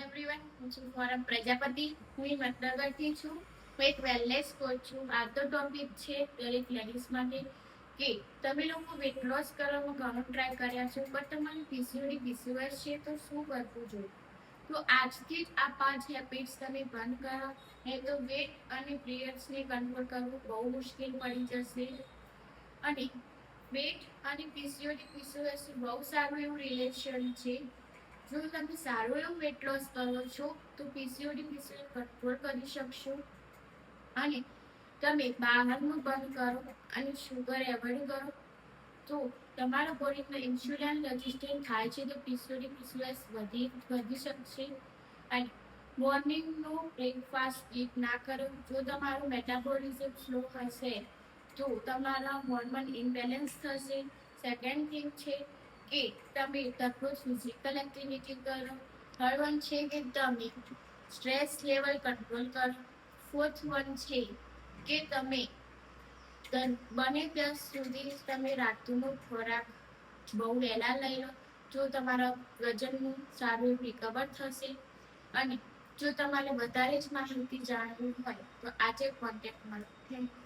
Everyone, હું છું forum Prajapati. હું હિંમતનગરથી છું. હું એક વેલનેસ કોચ છું. આ તો ટોપિક છે દરેક લેડીઝ માટે કે તમે લોકો વેટ લોસ કરવામાં ઘણો ટ્રાય કર્યા છો, પણ તમારું પીસીઓડી પીસીઓએસ છે તો શું કરવું જોઈએ? તો આજથી જ આ 5 હેબિટ્સ તમે બંધ કરો, નહીં તો વેટ અને પીરિયડ્સને કંટ્રોલ કરવું બહુ મુશ્કેલ પડી જશે. અને વેટ અને પીસીઓડી પીસીઓએસ બહુ સારું એવું રિલેશન છે. જો તમે સારું એવું વેટ લોસ કરો છો તો પીસીઓડી પીસીઓએસ કંટ્રોલ કરી શકશો. અને તમે બહારનું બંધ કરો અને શુગર એવોઇડ કરો તો તમારા બોડીમાં ઇન્સ્યુલિન રેઝિસ્ટન્ટ થાય છે, તો પીસીઓડી પીસીઓએસ વધી શકશે. અને મોર્નિંગનો બ્રેકફાસ્ટ સ્કીપ ના કરો. જો તમારું મેટાબોલિઝમ સ્લો હશે તો તમારા હોર્મોન ઇમ્બેલેન્સ થશે. સેકન્ડ થિંગ છે કે તમે દરરોજ ફિઝિકલ એક્ટિવિટી કરો. થર્ડ વન છે કે તમે સ્ટ્રેસ લેવલ કંટ્રોલ કરો. ફોર્થ વન છે કે તમે બને ત્યાં સુધી તમે રાતનો ખોરાક બહુ વહેલા લઈ લો, જો તમારા વજનનું સારું રિકવર થશે. અને જો તમારે વધારે જ માહિતી જાણવી હોય તો આજે કોન્ટેક્ટ મળો. Thank you.